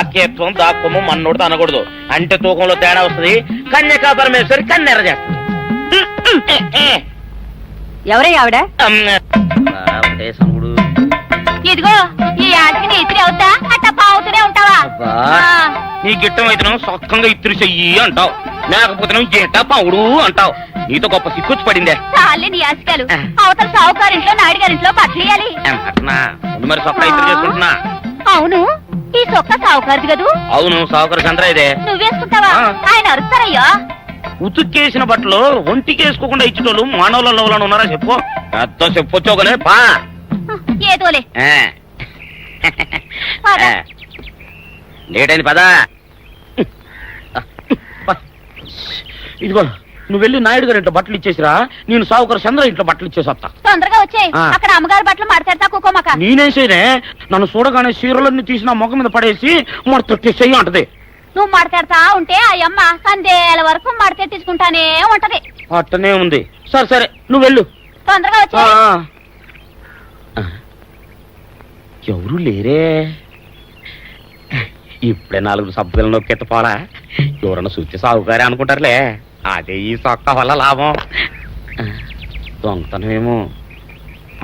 అక్కేత్వం దాక్కుము మన్నోడు అనకూడదు, అంటే తూకంలో తేడా వస్తుంది. కన్యకా పరమేశ్వరి కన్నెర చేస్తుంది. ఎవరయ్యా ఆవిడ? సముడు ఇదిగో ఈ ఆటకి నీ ఇతిరి అవుతా అట్లా పావుతూనే ఉంటావా? నీకు ఇష్టమైతే సొక్కంగా ఇత్తురు చెయ్యి అంటావు, లేకపోతే జేట పావుడు అంటావు. నీతో గొప్ప సిక్కుచ్చి పడిందే. చాలే నీ ఆశకాలు. అవతల సావుకారింట్లో నాయుడు గారింట్లో బట్టలేయాలి. మరి సొక్క ఇత్తురు చేసుకుంటున్నా. అవును, ఈ సొక్క సావుకారిది కదూ? అవును, సావుకారు చంద్ర ఇదే. నువ్వేసుకుంటావా? ఆయన అరుస్తారయ్యా. ఉతుక్కేసిన బట్టలు ఒంటికి వేసుకోకుండా ఇచ్చేటోళ్ళు మానవులలో ఉన్నారా చెప్పు. పెద్ద చెప్పొచ్చోగలే పా. ఏదోలే లేటైంది పదా. ఇదిగో నువ్వు వెళ్ళి నాయుడు గారి ఇంట్లో బట్టలు ఇచ్చేసిరా, నేను సావుకారు చంద్ర ఇంట్లో బట్టలు ఇచ్చేసి వస్తా. తొందరగా వచ్చేయ్. అక్కడ అమ్మగారి బట్టలు మాడతాడతా కుకోమక. నేనేం చేయనే, నన్ను చూడగానే చీరలన్నీ తీసి నా ముఖం మీద పడేసి మొత్తం అంటది. నువ్వు మాడతాడతా ఉంటే ఆ అమ్మ సందేల వరకు మడతెట్టించుకుంటానే ఉంటది. అట్టనే ఉంది. సరే సరే నువ్వు వెళ్ళు. తొందరగా వచ్చే. ఎవరు లేరే, ఇప్పుడే 4 సబ్బులు నొక్కెత్తపోరా. ఎవరన్నా చూస్తే సాగుగారే అనుకుంటారులే. అదే ఈ సొక్క వల్ల లాభం. దొంగతనమేమో.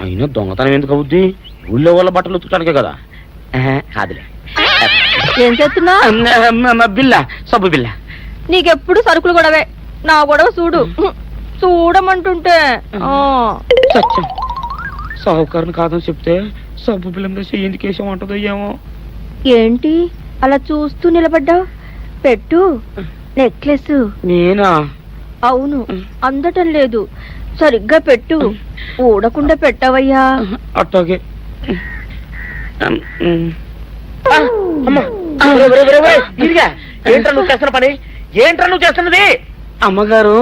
అయినా దొంగతనం ఎందుకు అవుద్ది? ఊళ్ళో వాళ్ళ బట్టలు ఉతుకడానికే కదా. అదిలే. ఏం చేస్తున్నా? బిల్ల, సబ్బు బిల్ల. నీకెప్పుడు సరుకులు గొడవే. నా గొడవ చూడు. చూడమంటుంటే సత్యం, సాహుకారుని కాదని చెప్తే సబ్బు బిల్ల మీద ఎందుకు వేసామంటుందో ఏమో. ఏంటి అలా చూస్తూ నిలబడ్డావు? పెట్టు. నెక్లెస్. నేనా? అవును, అందటం లేదు. సరిగ్గా పెట్టు. ఊడకుండా పెట్టవయ్యా. అట్టాగే. ఏంట్రా నువ్వు చేస్తున్న పని? ఏంట్రా నువ్వు చేస్తున్నది? అమ్మగారు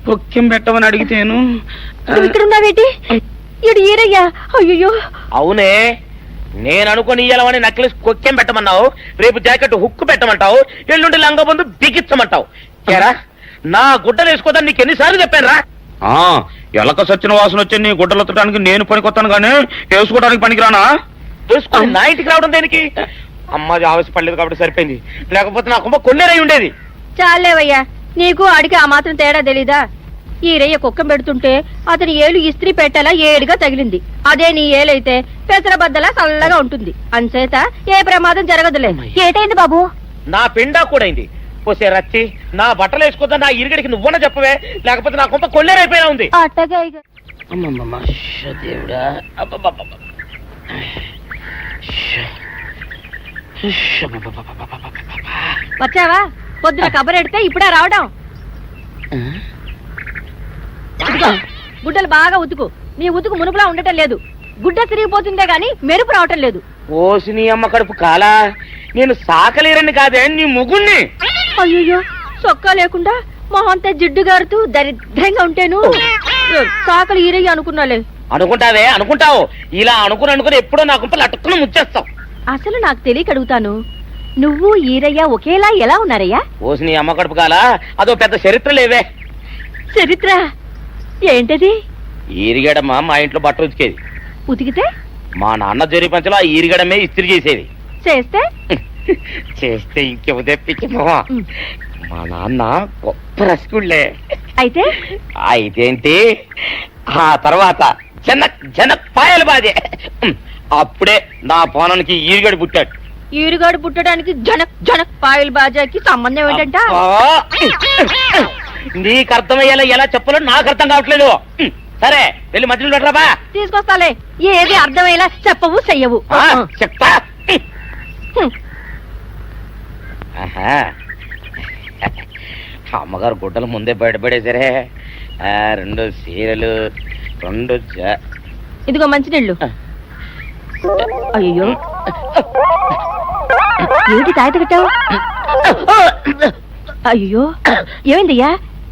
పొక్కెం పెట్టమని అడిగితేను. ఇక్కడ ఉన్నావేటి? ఇడు ఈరయ్యా. అయ్యో. అవునే, నేను అనుకుని ఇయ్యాలని నెక్లెస్ కొక్కెం పెట్టమన్నావు, రేపు జాకెట్ హుక్కు పెట్టమంటావు, ఎల్లుండి లంగా బంధు బిగించమంటావు. ఏరా నా గుడ్డలు వేసుకోదని నీకు ఎన్నిసార్లు చెప్పానురా? ఎలక సచ్చిన వాసన వచ్చి నీ గుడ్డలు ఎత్తడానికి నేను పనికొత్తాను కానీ వేసుకోవడానికి పనికిరానా? వేసుకుని నా ఇంటికి రావడం దేనికి? అమ్మాది ఆవేశపడలేదు కాబట్టి సరిపోయింది, లేకపోతే నా కుమ్మ కొన్నేరై ఉండేది. చాలేవయ్యా, నీకు అడిగి ఆ మాత్రం తేడా తెలీదా? ఈ రయ్య కుక్కం పెడుతుంటే అతని ఏలు ఇస్త్రీ పెట్టేలా ఏడుగా తగిలింది. అదే నీ ఏలైతే పెసరబద్దలా చల్లగా ఉంటుంది. అంచేత ఏ ప్రమాదం జరగదులే. ఏటైంది బాబు? నా పిండా కూడా అయింది. పోసే రచ్చి, నా బట్టలు వేసుకోద్దా నా ఇరుగడికి నువ్వన చెప్పవే, లేకపోతే నా కొంత కొల్లేరైపోయినా ఉంది. వచ్చావా? పొద్దున కబరెడితే ఇప్పుడే రావడం. గుడ్డలు బాగా ఉతుకు. నీ ఉతుకు మునుపులా ఉండటం లేదు. గుడ్డ తిరిగిపోతుందే గాని మెరుపు రావటం లేదు. ఓసి నీ అమ్మ కడుపు కాలా, నేను సాకలేరని కాదే నీ ముగుణ్ణి. అయ్యో, సొక్కా లేకుండా మొహంతా జిడ్డు గారుతూ దరిద్రంగా ఉంటేను సాకలు ఈరయ్య అనుకున్నాలే. అనుకుంటావే, అనుకుంటావు. ఇలా అనుకుని ఎప్పుడో నా గుంపలు అటుక్కుని ముచ్చేస్తావు. అసలు నాకు తెలియక అడుగుతాను, నువ్వు ఈరయ్య ఒకేలా ఎలా ఉన్నారయ్యా? ఓసి నీ అమ్మ కడుపు కాలా, అదో పెద్ద చరిత్ర లేవే. చరిత్ర ఏంటది? ఈరిగడమ్మ మా ఇంట్లో బట్టలు ఉతికేది. ఉతికితే మా నాన్న జరి పంచలో ఆ ఈరిగడమే ఇస్త్రీ చేసేది. చేస్తే చేస్తే ఇంకెవ తెప్పించి మా నాన్న గొప్ప రసికుళ్ళే. అయితే అయితేంటి, ఆ తర్వాత జనక్ పాయలు బాధే. అప్పుడే నా పోనానికి ఈరిగడు పుట్టాడు. ఈరుగాడు పుట్టడానికి జనక్ పాయల్ బాజాకి సంబంధం ఏంటంట? నీకు అర్థమయ్యేలా ఎలా చెప్పాలో నాకు అర్థం కావట్లేదు. సరే వెళ్ళి మధ్యలో పెట్టరాబా. తీసుకొస్తాలే. ఏది అర్థమయ్యేలా చెప్పవు చెయ్యవు. చెప్తా. అమ్మగారు గుడ్డలు ముందే బయటపడేసరే. 2 చీరలు, 2 ఇదిగో మంచినీళ్ళు. అయ్యో, ఏమిటి తాయత కట్టావు? అయ్యో, ఏమైందయ్యా?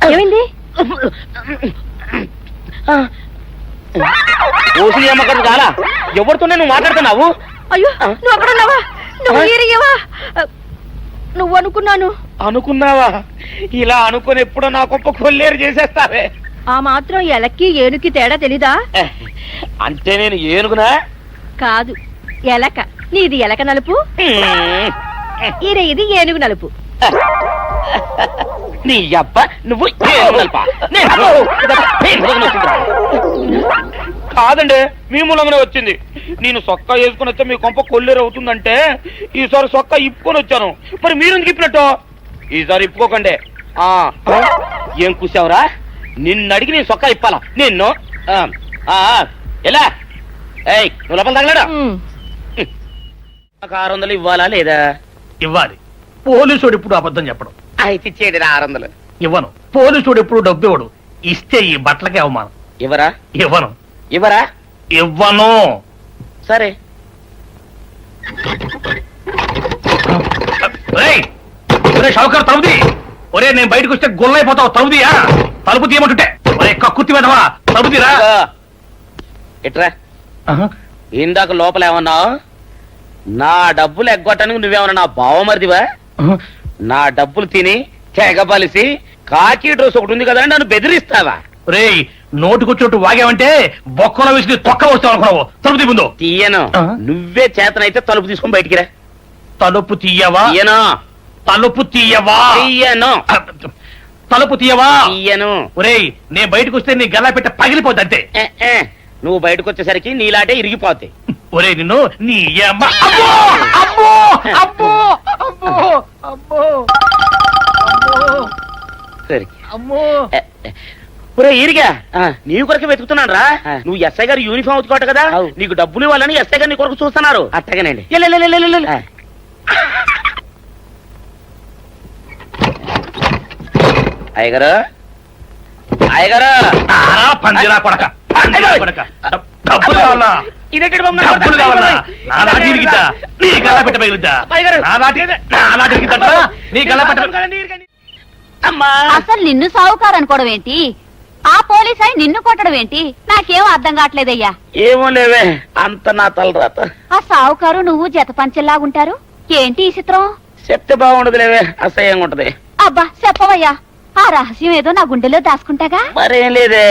ఏమైంది? ఓసి అమ్మగారు చాలా ఎవరితోనే నువ్వు మాట్లాడుతున్నావు? అయ్యో, నువ్వు అక్కడున్నావా? నువ్వు ఏరియవా? నువ్వు అనుకున్నావా? ఇలా అనుకుని ఎప్పుడో నా గొప్ప కొల్లేరు చేసేస్తావే. ఆ మాత్రం ఎలక్కి ఏనుకి తేడా తెలీదా? అంటే నేను ఏనుగునా? కాదు, ఎలక. నీది ఎలక నలుపు, ఇది ఏనుగు నలుపు. నీ అబ్బ నువ్వు ఏనుగునల్పా? కాదండి, మీ మూలంగానే వచ్చింది. నేను సొక్కా వేసుకుని వచ్చా మీ కొంప కొల్లేరు అవుతుందంటే ఈసారి సొక్కా ఇప్పుకొని వచ్చాను. మరి మీరు ఎందుకు ఇప్పినట్టు? ఈసారి ఇప్పుకోకండి. ఏం కూసావురా? నిన్ను అడిగి నేను సొక్కా ఇప్పాలా నిన్ను? ఎలా నువ్వు లోపల తగలడా? 600 ఇవ్వాలా లేదా? ఇవ్వాలి. పోలీసుడు ఇప్పుడు అబద్ధం చెప్పడం. అయితే ఇచ్చేయండి 600. ఇవ్వను. పోలీసుడు ఎప్పుడు డబ్బు ఇవ్వడు. ఇస్తే ఈ బట్టలకే అవమానం. ఇవ్వరా? ఇవ్వను. ఇవ్వరా? ఇవ్వను. సరే. షౌకర్ తలుపుది. ఒరే నేను బయటకు వస్తే గొల్లైపోతావు. తలుపుదియా? తలుపు తీయమంటుంటే ఒరే కక్కుర్తి వెదవా, తలుపుదిరా. ఎట్రా ఇందాక లోపల ఏమన్నావు? నా డబ్బులు ఎగ్గొట్టడానికి నువ్వేమన్నా నా బావమరిదివా? నా డబ్బులు తిని తెగబలిసి కాకి డ్రెస్ ఒకటి ఉంది కదా నన్ను బెదిరిస్తావా? రే నోటుకొచ్చినట్టు వాగావంటే బొక్కలో వేసి తొక్క వస్తావు అనుకున్నావు. తలుపు తీ ముందు. తీయను. నువ్వే చేతనైతే తలుపు తీసుకొని బయటికి రా. తలుపు తీయవా? తీయను. తలుపు తీయవా? తీయను. తలుపు తీయవా? తీయను. ఒరేయ్ నేను బయటకు వస్తే నీ గల్లా పెట్ట పగిలిపోద్ది అంతే. నువ్వు బయటకు వచ్చేసరికి నీలాటే ఇరిగిపోతాయి. ఒరే నిన్ను నీ అమ్మ. అబ్బో అబ్బో అబ్బో అబ్బో అబ్బో సరే అమ్మో. ఒరే ఇరిగా నీ కొరకు వెతుకుతున్నాను రా. నువ్వు ఎస్ఐ గారు యూనిఫామ్ ఉతుకోట కదా, నీకు డబ్బులు ఇవ్వాలని ఎస్ఐ గారు నీ కొరకు చూస్తున్నారు. అట్టగానండి. అయ్యగారు అయ్యగారు పందిరా కొడక డబ్బులు కావాలా? డబ్బులు కావాలా? నా నాటి ఇరిగిద్దా? నీ గల్లా పెట్ట పగిలిద్దా? నా నాటి ఇరిగిద్దా? నీ గల్లా పెట్ట. అమ్మా అసలు నిన్ను సావుకారు అనుకోవడం ఏంటి? ఆ పోలీస్ అయి నిన్ను కొట్టడం ఏంటి? నాకేం అర్థం కావట్లేదయ్యా. ఏమో లేవే, అంత నా తలరాత. ఆ సావుకారు నువ్వు జత పంచెల్లాగుంటారు ఏంటి ఈ చిత్రం? చెప్తే బాగుండదు లేవే, అసహ్యంగా ఉంటది. అబ్బా చెప్పవయ్యా, ఆ రహస్యం ఏదో నా గుండెలో దాచుకుంటాగా. మరేం లేదే,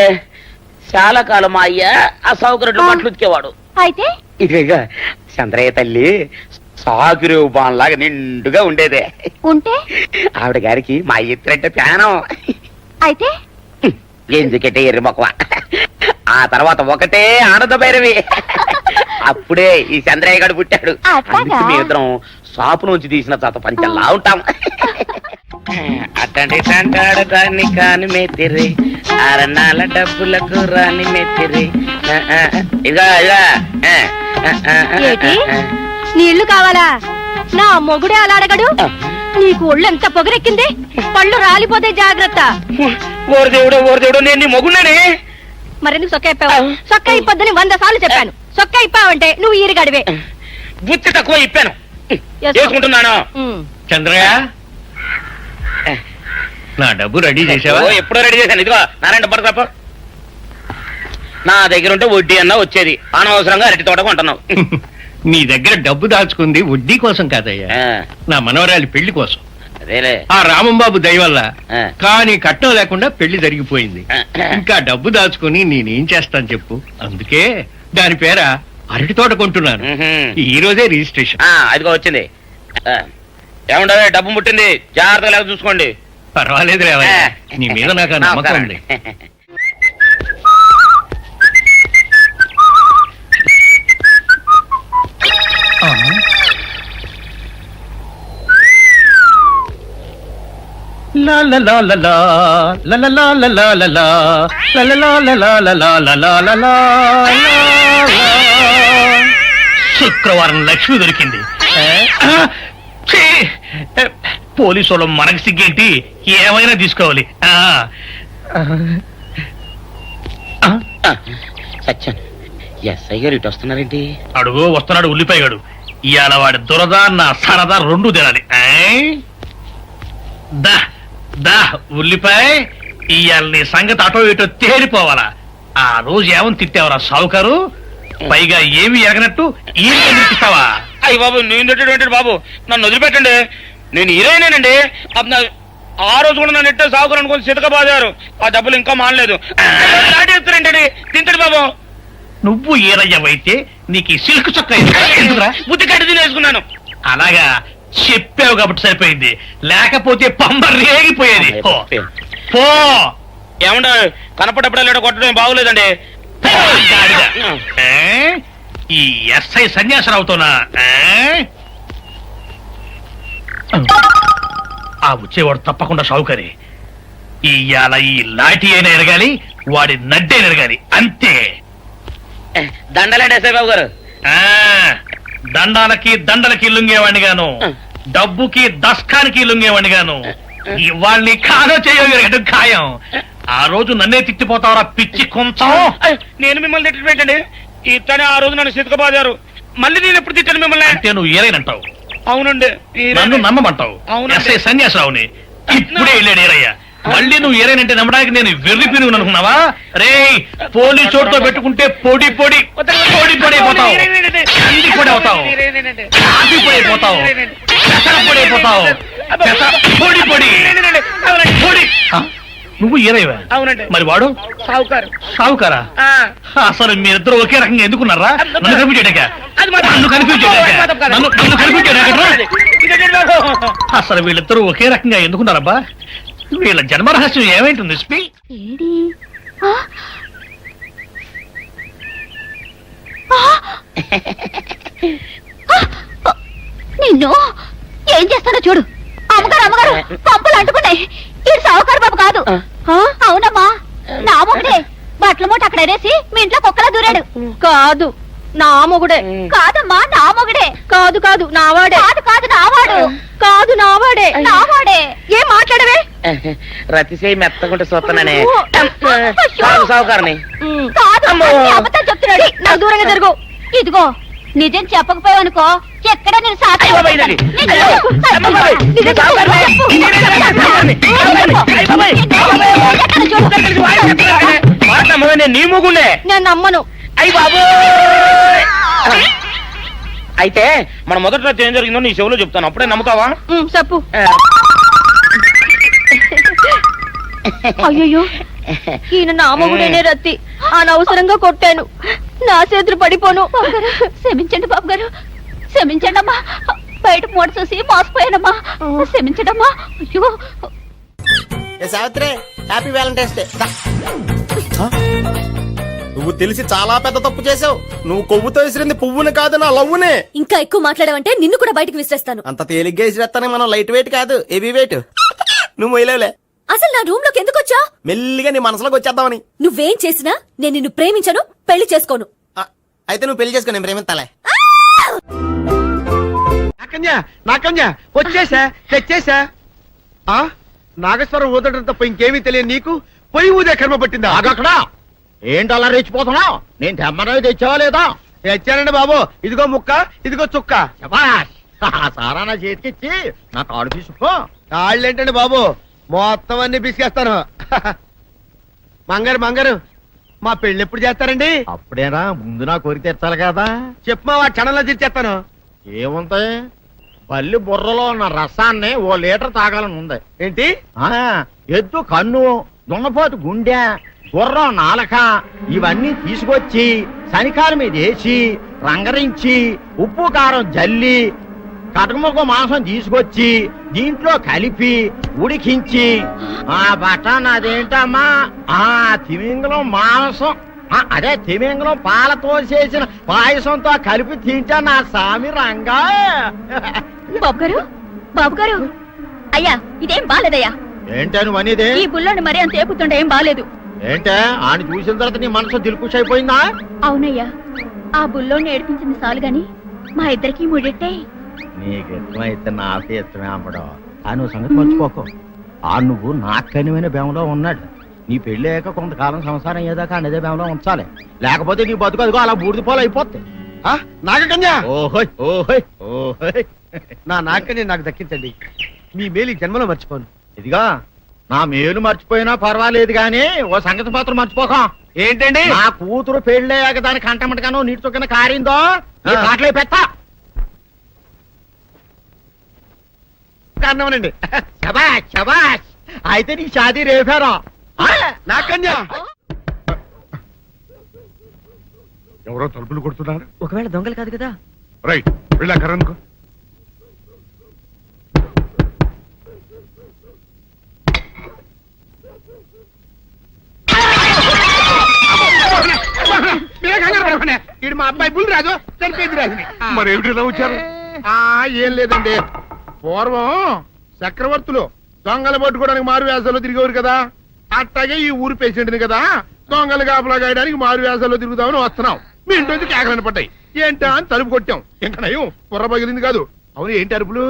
చాలా కాలం మా అయ్య ఆ సౌకర్యం బట్టలు ఉతికేవాడు. అయితే ఇక చంద్రయ్య తల్లి సాగురేవు బాన్లాగా నిండుగా ఉండేదే. ఉంటే ఆవిడ గారికి మా ఎత్తురంటే ప్యానం. అయితే ఎందుకంటే ఎర్రి మొక్కవ. ఆ తర్వాత ఒకటే ఆనంద భైరవి. అప్పుడే ఈ చంద్రయ్య గారు పుట్టాడు. అందుకే మీ ఇద్దరం షాపు నుంచి తీసిన చత పంచల్లా ఉంటాం. అట్టండి తంటాడు దాన్ని కాని మెత్తిరి, అరణాల డబ్బులకు రాని మెత్తిరి. ఇదిగా ఏటి? నీళ్లు కావాలా? నా మొగుడే అలా అడగడు. నీకు ఒళ్ళు ఎంత పొగరెక్కింది? పళ్ళు రాలిపోతే జాగ్రత్త. ఓరు దేవుడు నేను నీ మొగుండని. మరెందుకు సొక్క ఇప్పావు? సొక్క ఇప్పొద్దని 100 సార్లు చెప్పాను. సొక్క ఇప్పావంటే నువ్వు ఈరిగడివే. బుద్ధి తక్కువ ఇప్పాను, చేసుకుంటున్నాను. చంద్రయ్య నా డబ్బు రెడీ చేసావా? ఎప్పుడో రెడీ చేశాను. ఇదిగో నారాయణ డబ్బు తప్ప నా దగ్గర ఉంటే వడ్డీ అన్నా వచ్చేది. అనవసరంగా అరటి తోట కొంటున్నావు. నీ దగ్గర డబ్బు దాచుకుంది వడ్డీ కోసం కాదయ్యా, నా మనవరాలి పెళ్లి కోసం. అదేలే, ఆ రామంబాబు దయ వల్ల కానీ కట్నం లేకుండా పెళ్లి జరిగిపోయింది. ఇంకా డబ్బు దాచుకుని నేనేం చేస్తాను చెప్పు. అందుకే దాని పేర అరటి తోట కొంటున్నాను. ఈ రోజే రిజిస్ట్రేషన్. అదిగో వచ్చింది. ఏముండవే, డబ్బు ముట్టింది, జాగ్రత్తగా లేక చూసుకోండి. పర్వాలేదు రేవయ్య, నీ మీద నాకు ఆ నమ్మకం ఉంది. శుక్రవారం లక్ష్మి దొరికింది. పోలీసు వాళ్ళు మనకి సిగ్గేంటి, ఏమైనా తీసుకోవాలి. సత్యం, ఎస్ఐ గారు ఇటు వస్తున్నారేంటి? అడుగు వస్తున్నాడు ఉల్లిపాయగాడు. ఇవాళ వాడి దురద నా సరదా రెండు తినాలి. దా దా ఉల్లిపాయ, ఇవాళ నీ సంగతి అటో ఇటో తేలిపోవాలా. ఆ రోజు ఏమని తిట్టావరా సావుకారు? పైగా ఏమి ఎరగనట్టు ఈ తినిపిస్తావా? అయ్యి బాబు, నేను తిట్టేటువంటి బాబు, నన్ను వదిలిపెట్టండి. నేను హీరోయినేనండి. ఆ రోజు కూడా నన్ను ఎట్టే సాగుకుని అనుకుని సితక బాదారు. ఆ డబ్బులు ఇంకా మానలేదు. దాటేస్తారంటే తింటాడు బాబు. నువ్వు ఏరయ్యవైతే నీకు ఈ సిల్క్ చొక్క ఎందుకురా? బుద్ధి కట్టి తినేసుకున్నాను. అలాగా చెప్పావు కాబట్టి సరిపోయింది, లేకపోతే పంబ రేగిపోయేది. పో. పో. ఏమంటే కనపడప్పుడే లేడ కొట్టడం బాగోలేదండి. పో, గాడిద. ఏ? ఈ ఎస్ఐ సన్యాసరావుతోనా? ఆ వచ్చేవాడు తప్పకుండా షావుకరి. ఇవాళ ఈ లాఠీ అయినా ఎరగాలి, వాడి నడ్డే ఎరగాలి, అంతే. దండలేండి ఎస్ఐ బాబు గారు. ఆ దండాలకి దండలకి లొంగేవాడిని గాను, డబ్బుకి దస్కానికి లొంగేవాడిని గాను. వాళ్ళని కాదో చేయడం ఖాయం. ఆ రోజు నన్నే తిట్టిపోతావరా పిచ్చి కొంచెం. నేను మిమ్మల్ని తిట్టడం ఏంటండి? ఇతనే ఆ రోజు నన్ను సితకబాదారు. మళ్ళీ నేను ఎప్పుడు తిట్టాను మిమ్మల్ని? అంటే నువ్వు ఏరైనంటావు, అవునండి. నన్ను నమ్మమంటావు. అవునండి. ఎస్ఐ సన్యాసరావుని ఇప్పుడే వెళ్ళాడు ఏరయ్య. మళ్ళీ నువ్వు ఏరైనంటే నమ్మడానికి నేను వెర్రి పినుగు అనుకున్నావా? రే పోలీసు చోటుతో పెట్టుకుంటే పొడి పొడి పొడి పొడి అయిపోతావు, కంది పొడి అవుతావు, కాఫీ పొడి అయిపోతావు, పెసర పొడి అయిపోతావు, పొడి పొడి పొడి. నువ్వు ఏరైవా? అవునండి. మరి వాడు సావుకారు. సావుకారా? అసలు మీరిద్దరు ఒకే రకంగా ఎందుకున్నారా? నన్ను కనిపించాక అసలు వీళ్ళిద్దరూ ఒకే రకంగా ఎందుకున్నారబ్బా? వీళ్ళ జన్మరహస్యం ఏమైంటుంది స్పీ? ఏడి? ఆ? ఆ! నిన్ను ఏం చేస్తానో చూడు. అమ్మగారు అమ్మగారు పంపులు అంటుకున్నాయి. ఇది సావుకారు బాబు కాదు. అవునమ్మా, నా మొగుడే బట్టల మూట అక్కడ అనేసి మీ ఇంట్లో కుక్కలా దూరాడు. కాదు, నా మొగుడే. కాదమ్మా, నా మొగుడే. కాదు కాదు, నావాడే. కాదు కాదు, నావాడు. కాదు, నావాడే. నావాడే. ఏం మాట్లాడవే? రతిసేయి మెత్తకుంటే చూస్తున్నానే. అయ్యో. సావుకారని. కాదు, అమ్మో. అన్ని అబద్ధాలు చెప్తున్నాడు. నా దూరంగా జరుగు. ఇదిగో నిజం చెప్పకపోయావనుకో ఎక్కడ నేను సాక్షి అయ్య బాబాయ్ ఇది. నిజం అయ్య చెప్పు. అమ్మ బాబాయ్. నిజం చెప్పు. సావుకారులే. చెప్పు. నిజం సావుకారులే. అయ్య బాబాయ్. ఎక్కడ చూడు. మాట్లాడమ్మా, నేను నీ మూగుండే. నేను నమ్మను. అయ్యి బాబు. అయితే మన మొదటి రాత్రి ఏం జరిగిందో నీ చెవులో చెప్తాను, అప్పుడే నమ్ముతావా? చెప్పు. అయ్యో, ఈయన నా మొగుడేనే రత్తి. అనవసరంగా కొట్టాను. నా చేతులు పడిపోను. క్షమించండి బాబు గారు, క్షమించండి అమ్మా. బయట మూట చూసి మోసపోయానమ్మా. క్షమించండమ్మా. అయ్యో. Savitri, happy Valentine's day. నువ్వు తెలిసి చాలా పెద్ద తప్పు చేసావు. నువ్వు కొవ్వుతో విసిరింది పువ్వుని కాదు, నా లవ్వునే. ఇంకా ఎక్కువ మాట్లాడవంటే నిన్ను కూడా బయటకు విసిరేస్తాను. అంత తేలిగ్గా విసిరేస్తానే, మనం లైట్ వెయిట్ కాదు, హెవీ వెయిట్. నువ్వు మొయ్యలేవులే. అసలు నా రూమ్ లోకి ఎందుకు వచ్చా? మెల్లిగా నీ మనసులోకి వచ్చేద్దామని. నువ్వేం చేసినా నేను నిన్ను ప్రేమించను, పెళ్లి చేసుకోను. అయితే నువ్వు పెళ్లి చేసుకో, నేను ప్రేమిస్తాలే. నాకన్యా వచ్చేసా, తెచ్చేసా. నాగేశ్వరం ఊదటం తప్ప ఇంకేమీ తెలియదు నీకు. పొయ్యి ఊదే కర్మ పట్టిందా? అక్కడ ఏంటి అలా రెచ్చిపోతున్నావు? నేను తెమ్మనవి తెచ్చావా లేదా? తెచ్చానండి బాబు. ఇదిగో ముక్క, ఇదిగో చుక్క. శభాష్. సారా నా చేతికిచ్చి నా కాడు తీసుకో. కాళ్ళేంటండి బాబు, మొత్తం అన్ని బిసికేస్తాను. మంగారు మంగారు, మా పెళ్లి ఎప్పుడు చేస్తారండి? అప్పుడేనా, ముందు నా కోరిక తెచ్చాలి కదా. చెప్పు మా క్షణంలో తీర్చేస్తాను. ఏముంటాయి, బల్లి బుర్రలో ఉన్న రసాన్ని ఓ లీటర్ తాగాలని ఉంది. ఏంటి? ఎద్దు కన్ను, దున్నపోతు గుండె, గుర్రం నాలక ఇవన్నీ తీసుకొచ్చి శనికాల మీద వేసి రంగరించి ఉప్పు కారం జల్లి కటకముక్క మాంసం తీసుకొచ్చి దీంట్లో కలిపి ఉడికించి ఆ బటన్ అదేంటమ్మా, తిమింగలం మాంసం, అదే తిమింగలం పాలతో చేసిన పాయసంతో కలిపి తింటా నా సామి రంగా. బాబు గారు, బాబు గారు, అయ్యా ఇదేం బాలేదయ్యా. ఏంటా నువ్వు అనేది? ఈ బుల్లోని మరీ అంత ఏపుతుంటే ఏం బాలేదు. ఏంటే ఆయన చూసిన తర్వాత నీ మనసు దిల్కుష్ అయిపోయిందా? అవునయ్యా, ఆ బుల్లోని ఏడిపించింది చాలు గాని మా ఇద్దరికి ముడిట్టే. నీకు ఇష్టమైతే నాకు ఇష్టమే అమ్మడం. ఆ నువ్వు సంగతి మర్చిపోకు. ఆ నువ్వు నాకు కనివైన బేమలో ఉన్నాడు. నీ పెళ్లి అయ్యాక కొంతకాలం సంసారం ఏదాకా అనేదే బేమలో ఉంచాలి, లేకపోతే నీ బతుకు అదిగో అలా బూడిదిపోలు అయిపోతాయి. నాగకన్యా, ఓహోయ్ ఓహోయ్ ఓహోయ్. నా నాగకన్య నాకు దక్కించండి. మీ మేలు ఈ జన్మలో మర్చిపోను. ఇదిగా నా మేలు మర్చిపోయినా పర్వాలేదు గాని ఓ సంగతి మాత్రం మర్చిపోకం. ఏంటండి? నా కూతురు పెళ్ళయ్యాక దాని కంటమటగానో నీటి చొక్కన కారిందో నీ కాట్లే పెట్టా. కారణమనండి. శబాష్ శబాష్. అయితే నీ షాదీ రేపారా? నాకన్యా, ఎవరో తలుపులు కొడుతున్నారు. ఒకవేళ దొంగలు కాదు కదా. రైట్, వెళ్ళా కరణ్కు. ఇది మా అబ్బాయి బుల్ రాజు చనిపోయింది రాజుని మరేమిటి ఇలా వచ్చారు? ఏం లేదండి పూర్వం చక్రవర్తులు దొంగలు పట్టుకోవడానికి మారు వేసాల్లో తిరిగేవారు కదా, అట్లాగే ఈ ఊరు పేషెంట్ని కదా దొంగలు కాపలా గాయడానికి మారు వేసాల్లో తిరుగుదామని వస్తున్నాం. మీ ఇంటి నుంచి కేకలని పడ్డాయి. ఏంటా అని తలుపు కొట్టాం. ఇంకా నయం బుర్ర పగిలింది కాదు. అవును ఏంటి అరుపులు?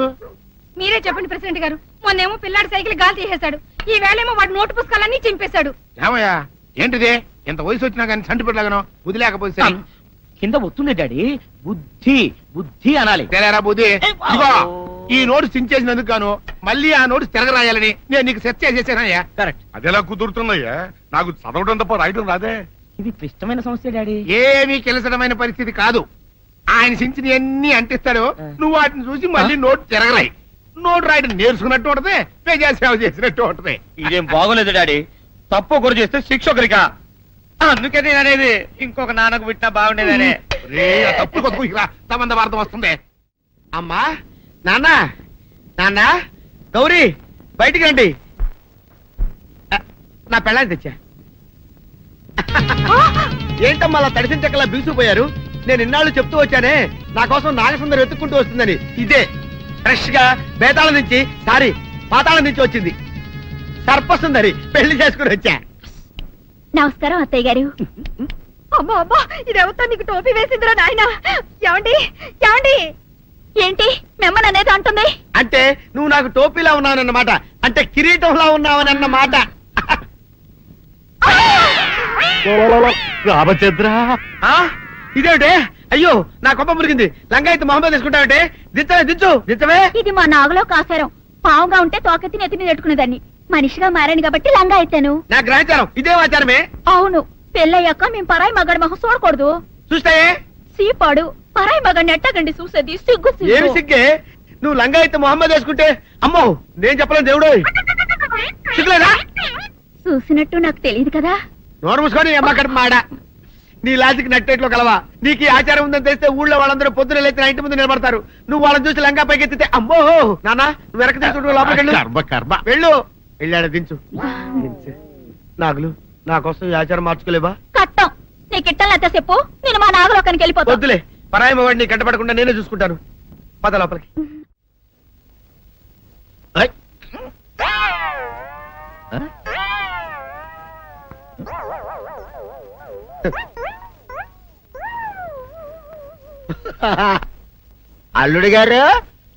మీరే చెప్పండి ప్రెసిడెంట్ గారు. మొన్నేమో పిల్లాడి సైకిల్ గాలి తీసేశాడు, ఈ వేళేమో వాడి నోటు పుస్తకాలన్నీ చింపేశాడు. ఏమయ్యా ఏంటిది? ఎంత వయసు వచ్చినా కానీ సంటి పెట్టలాగను బుద్ధి లేకపోతే కింద వస్తుంది డాడీ. బుద్ధి బుద్ధి అనాలి. తెలేరా బుద్ధి. ఇదిగో ఈ నోటు చించేసినందుకు గాను మళ్ళీ ఆ నోటు తిరగరాయాలని నేను నీకు సెట్ చేసేసానయ్యా. కరెక్ట్. అదెలా కుదురుతున్నాయ్యా? నాకు చదవడం తప్ప రాయటం రాదే. ఇది క్లిష్టమైన సమస్య డాడీ. ఏమీ కిలసడమైన పరిస్థితి కాదు. ఆయన చించిన ఎన్ని అంటిస్తాడు, నువ్వు వాటిని చూసి మళ్ళీ నోటు తిరగరాయి. నోటు రాయడం నేర్చుకున్నట్టు ఉంటది, ప్రజాసేవ చేసినట్టు ఉంటది. ఇదేం బాగోలేదు డాడీ. తప్పు ఒకరు చేస్తే శిక్ష ఒకరికా. అందుకే నేను అనేది ఇంకొక నాన్నకు పుట్టినా బాగుండేదనే. తప్పు కొద్దు ఇలా సంబంధ వార్త వస్తుంది. అమ్మా నాన్న నాన్న గౌరీ బయటికి రండి. నా పెళ్ళాన్ని తెచ్చా. ఏంటమ్మా అలా తడిసిన చెక్కలా బిగుసిపోయారు? నేను ఇన్నాళ్ళు చెప్తూ వచ్చానే నా కోసం నాగసుందరం వెతుక్కుంటూ వస్తుందని. ఇదే ఫ్రెష్ గా బేతాళం నుంచి పాతాళం నుంచి వచ్చింది సర్పసుందరి. పెళ్లి చేసుకుని వచ్చా. నమస్కారం అత్తయ్య గారు. అమ్మా అమ్మా, ఇదెవతో నీకు టోపీ వేసిందిరా నాయన. ఏమండి ఏమండి? ఏంటి మిమ్మల్ని అనేది అంటుంది? అంటే నువ్వు నాకు టోపీలా ఉన్నావనన్నమాట, అంటే కిరీటంలా ఉన్నావనన్నమాట. రామచంద్ర, ఇదేమిటే? అయ్యో నా కొప్ప మురిగింది. లంగా అయితే మొహమ్మద్ తీసుకుంటావంటే దించవే. ఇది మా నాగులో కాసారం. పావుగా ఉంటే తోకెత్తి నెత్తి మీద పెట్టుకునేదాన్ని. మనిషిగా మారాను కాబట్టి లంగా అయితాను. నా గ్రహచారం ఇదే ఆచారమే. అవును, పెళ్ళయ్యాక మేము పరాయి మగాడి మొహం చూడకూడదు. చూస్తాయే సీపాడు పరాయి మగాడిని ఎట్టగండి చూసేది. సిగ్గు ఏమి సిగ్గే? నువ్వు లంగా అయితే మొహమ్మద్ వేసుకుంటే అమ్మో నేను చెప్పలేను దేవుడు. సిగ్గులేదా? చూసినట్టు నాకు తెలియదు కదా. నోరు మూసుకొని అమ్మకడ మాడ. నీ లాజిక్ నట్టేట్లో కలవా? నీకు ఈ ఆచారం ఉందని తెలిస్తే ఊళ్ళో వాళ్ళందరూ పొద్దున లేచి నా ఇంటి ముందు నిలబడతారు. నువ్వు వాళ్ళని చూసి లంగా పైకి ఎత్తితే అమ్మో నాన్న నువ్వు వెనక తీసుకుంటూ లోపలికి వెళ్ళు. వెళ్ళాడు దించు. నాగులు నా కోసం ఈ ఆచారం మార్చుకోలేవా? కట్టం నీకు ఇట్టలేత చెప్పు. నేను మా నాగలోకానికి వెళ్ళిపోతా. వద్దులే, పరాయి వాడిని కంటపడకుండా నేనే చూసుకుంటాను. పద లోపలికి. అల్లుడు గారు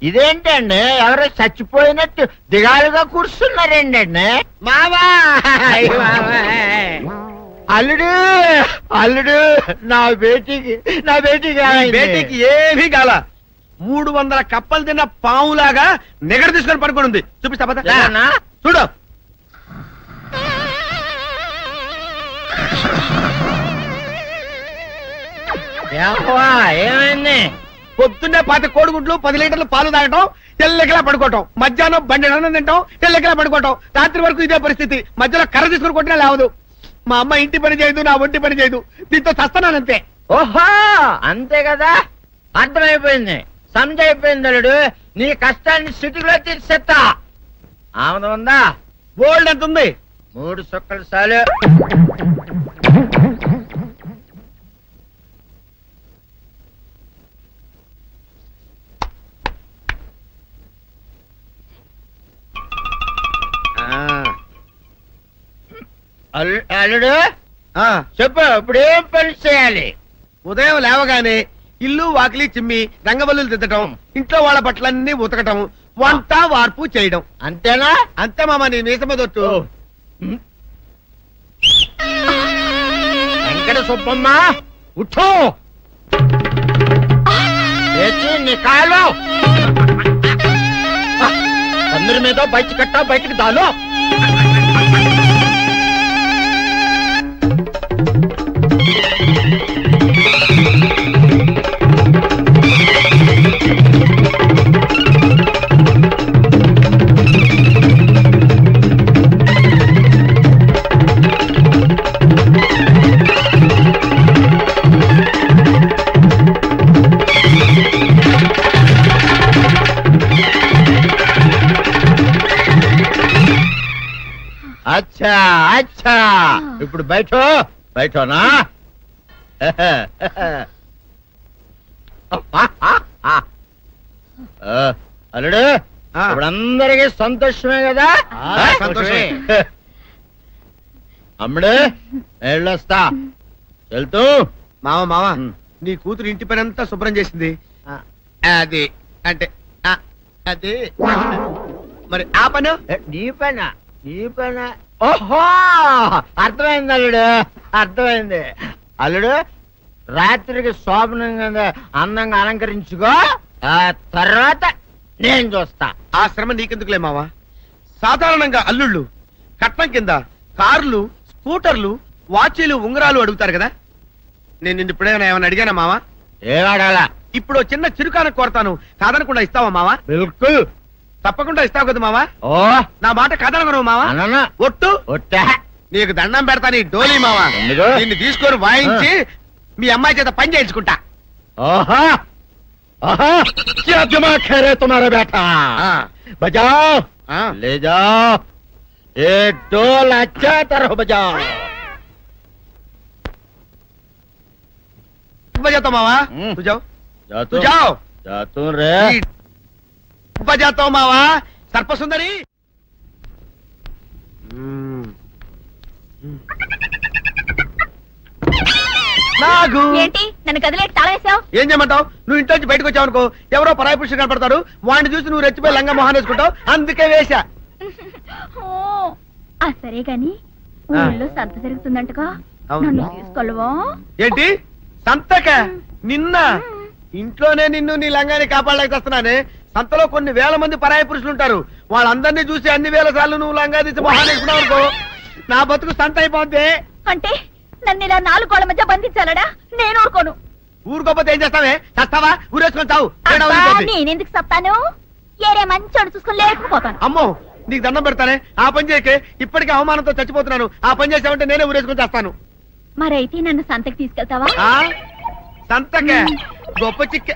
ఇదేంటండి ఎవరో చచ్చిపోయినట్టు దిగాలుగా కూర్చున్నారండి. మావా అల్లుడు అల్లుడు నా బేటీకి బేటీకి ఏమీ కాల. 300 కప్పలు తిన్న పావులాగా నిగడ తీసుకొని పడుకొని ఉంది. చూపిస్తా పద. చూడు ఏమైంది? పొద్దున్నే 10 కోడిగుడ్లు 10 లీటర్లు పాలు తాగటం, తెల్లకిలా పడుకోవటం. మధ్యాహ్నం బండి అన్నం తింటాం, తెల్లకిలా పడుకోవటం. రాత్రి వరకు ఇదే పరిస్థితి. మధ్యలో కర్ర తీసుకుని కొట్టినా లేవదు. మా అమ్మ ఇంటి పని చేయదు, నా ఒంటి పని చేయదు. దీంతో చస్తున్నానంతే. ఓహో అంతే కదా, అర్థమైపోయింది, సమజైపోయింది. అల్లుడు నీ కష్టాన్ని సిటీలో తీర్చేస్తా. ఆమె ఉందా? గోల్డ్ ఎంత ఉంది? 3 సుక్కలు చాలు. అల్లుడు చెప్పు, ఇప్పుడు ఏం పని చేయాలి? ఉదయం లేవగానే ఇల్లు వాకిలి చిమ్మి రంగవల్లులు దిద్దటం, ఇంట్లో వాళ్ళ బట్టలన్నీ ఉతకటం, వంట వార్పు చేయడం. అంతేనా? అంతే మామ, నీ మీసమదొట్టు. వెంకట సుబ్బమ్మ ఉఠో, నీ కాయలు అందరి మీద బయట కట్టా, బయటికి దాలో. అచ్చా అచ్చా ఇప్పుడు బయటనా అల్లుడు ఇప్పుడు అందరికి సంతోషమే కదా సంతోషమే. అమ్ముడు వెళ్ళొస్తా వెళ్తూ మావ నీ కూతురు ఇంటి పని అంతా శుభ్రం చేసింది అది అంటే అది మరి ఆ పను నీ పైన ఓహో అర్థమైంది అల్లుడు అర్థమైంది అల్లుడు రాత్రికి శోభనంగా అందంగా అలంకరించుకో ఆ తర్వాత నేను చూస్తా. ఆ శ్రమ నీకెందుకులే మావా. సాధారణంగా అల్లుళ్ళు కట్నం కింద కార్లు, స్కూటర్లు, వాచీలు, ఉంగరాలు అడుగుతారు కదా. నేను నిన్ను ఇప్పుడేమైనా ఏమైనా అడిగానా మావా? ఏవాడాలా ఇప్పుడు చిన్న చిరుకాన కోరతాను, కాదనకుండా ఇస్తావా మావా? బిల్కుల్ తప్పకుండా ఇస్తావు కదా మావా? ఓ నా మాట కాదనగను మావా. అన్న ఒట్టు ఒట్టా నీకు దండం పెడతా నీ డోలీ మావా. ఎందుకు? నిన్ను తీసుకొని వాయించి మీ అమ్మాయి చేత పని చేయించుకుంటా. ओहा ओहा क्या दिमाग है रे तुम्हारा बेटा बजाओ ले जाओ ये डोल अच्छा तरह बजाओ बजाता मावा तू जाओ तू जाओ जातू रे बजाता हूँ मावा सर्पसुंदरी నాగు ఏంటి నన్ను గదిలేటి తాళేసావు? ఏం చేయమంటావు? నువ్వు ఇంట్లో నుంచి బయటకు వచ్చావు అనుకో, ఎవరో పరాయి పురుషులు కనపడతారు, వాడిని చూసి నువ్వు రెచ్చిపోయి లంగా మొహాన్ని వేసుకుంటావు, అందుకే వేశా. సరే గాని ఊళ్ళో సంత జరుగుతుందంటగా, నన్ను తీసుకెళ్ళవా? ఏంటి సంతక? నిన్న ఇంట్లోనే నిన్ను నీ లంగాన్ని కాపాడలేక వస్తున్నానే. సంతలో కొన్ని వేల మంది పరాయి పురుషులు ఉంటారు, వాళ్ళందరినీ చూసి అన్ని వేల సార్లు నువ్వు లంగా తీసి మొహాన్ని వేసుకున్నావు అనుకో, నా బతుకు సంత అయిపోద్ది. అంటే నన్ను ఇలా 4 గోళ్ల మధ్య బంధించాలడా? నేను ఊరుకోను. ఊరుకోపోతే ఏం చేస్తావే? చస్తావా? ఊరేసుకొని చావు. నేనెందుకు చెప్తాను? ఏరే మంచోడు చూసుకుని లేకపోతాను. అమ్మో నీకు దండం పెడతానే, ఆ పని చేయకే. ఇప్పటికే అవమానంతో చచ్చిపోతున్నాను, ఆ పని చేసావంటే నేనే ఊరేసుకొని చేస్తాను. మరైతే నన్ను సంతకి తీసుకెళ్తావా? సంతకే గొప్ప చిక్క.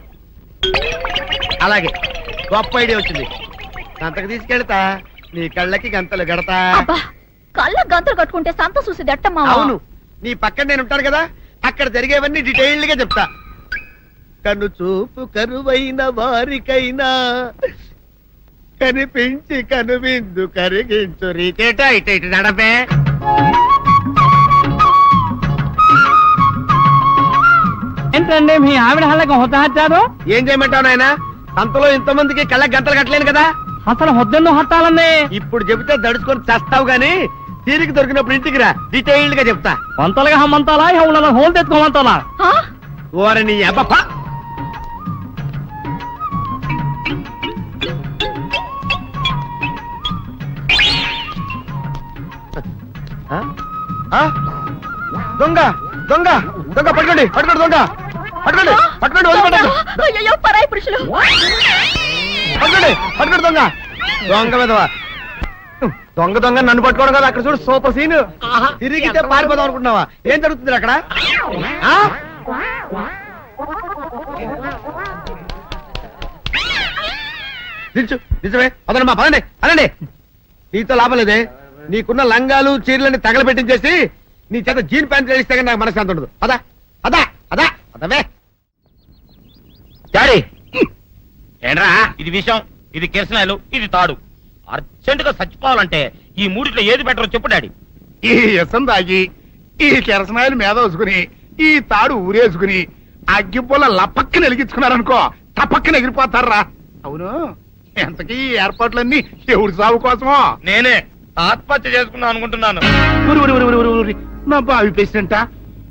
అలాగే గొప్ప ఐడియా వచ్చింది. సంతకు తీసుకెళ్తా, నీ కళ్ళకి గంతలు గడతా. అబ్బా, కళ్ళ గంతులు కట్టుకుంటే సంత చూసి దట్టమ్మా. అవును, నీ పక్కన నేను ఉంటాను కదా, అక్కడ జరిగేవన్నీ డీటెయిల్డ్ గా చెప్తా. కను చూపు కరువైన వారికైనా కనిపించి కనువిందు కరిగించు రీచేట ఇట ఇటు నడపే. ఏంటండి మీ ఆవిడ హల్లకి హొత్తాచారు? ఏం చేయమంటావు నాయన? సంతలో ఇంతమందికి కళ్ళకి గంటలు కట్టలేను కదా. అసలు హొద్దెందు హత్తాలండి. ఇప్పుడు చెబితే దడుచుకొని చస్తావు గాని, తీరికి దొరికినప్పుడు ఇంటికి రా, డీటెయిల్డ్ గా చెప్తా. వంతలుగా హమ్మంతాలా ఇవాళ హోల్ తెచ్చుకోమంటాలా? ఓర నీ అబ్బప్ప. దొంగ దొంగ దొంగ పట్టుకోండి పట్టుకోండి దొంగ పట్టుకోండి పట్టుకోండి వదిలిపెట్టండి. అయ్యో, పరాయి పురుషులు. పట్టుకోండి పట్టుకోండి దొంగ దొంగ విధవా. దొంగ దొంగ నన్ను పట్టుకోవడం కదా, అక్కడ చూడు సూపర్ సీన్. తిరిగితే పారిపోదాం అనుకుంటున్నావా? ఏం జరుగుతుంది అక్కడ? దించు నిజమే, అదనమ్మా పదండి అనండి. నీతో లాభం లేదే, నీకున్న లంగాలు చీరలని తగలబెట్టించేసి నీ చేత జీన్ ప్యాంట్ వేస్తే కానీ నాకు మనశ్శాంతి ఉండదు. అదా అదా అదా అదవే డాడీ ఏంట్రా ఇది విషయం, ఇది కిరసనాయలు, ఇది తాడు. అర్జెంట్ గా చచ్చిపోవాలంటే ఈ మూడిట్లో ఏది బెటర్ చెప్పు డాడీ. ఈ ఎసం తాగి ఈ కెరసనాయలు మీద వేసుకుని ఈ తాడు ఊరేసుకుని అగ్గిపూల లపక్కన వెలిగించుకున్నారనుకో, తపక్కన ఎగిరిపోతారా. అవును, ఎంతకీ ఈ ఏర్పాట్లన్నీ ఎవరి సాగు కోసమో? నేనే ఆత్మహత్య చేసుకుందాం అనుకుంటున్నాను. ఊరి ఊరి ఊరి ఊరి ఊరి నా బావి పేసినంట.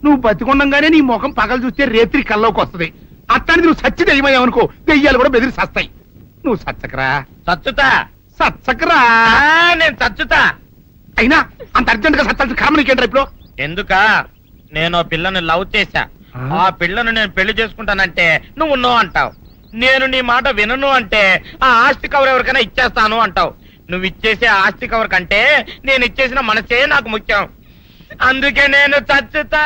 నువ్వు బతికొండంగానే నీ ముఖం పగలు చూస్తే రేత్రి కల్లోకి వస్తుంది. అట్టానికి నువ్వు సచ్చి దెయ్యమయ్యావనుకో, దెయ్యాలు కూడా బెదిరి సస్తాయి. నువ్వు సచ్చకరా చచ్చుతా సచ్చకరా. నేను చచ్చుతా. అయినా అంత అర్జెంట్ గా సత్తాల్సిన కర్మ నీకేంట్రా ఇప్పుడు? ఎందుక నేను పిల్లని లవ్ చేశా, ఆ పిల్లను నేను పెళ్లి చేసుకుంటానంటే నువ్వు నో అంటావు. నేను నీ మాట వినను అంటే ఆ ఆస్తి కవర్ ఎవరికైనా ఇచ్చేస్తాను అంటావు. నువ్వు ఇచ్చేసే ఆస్తి కవర్ కంటే నేను ఇచ్చేసిన మనసే నాకు ముఖ్యం. అందుకే నేను చచ్చుతా.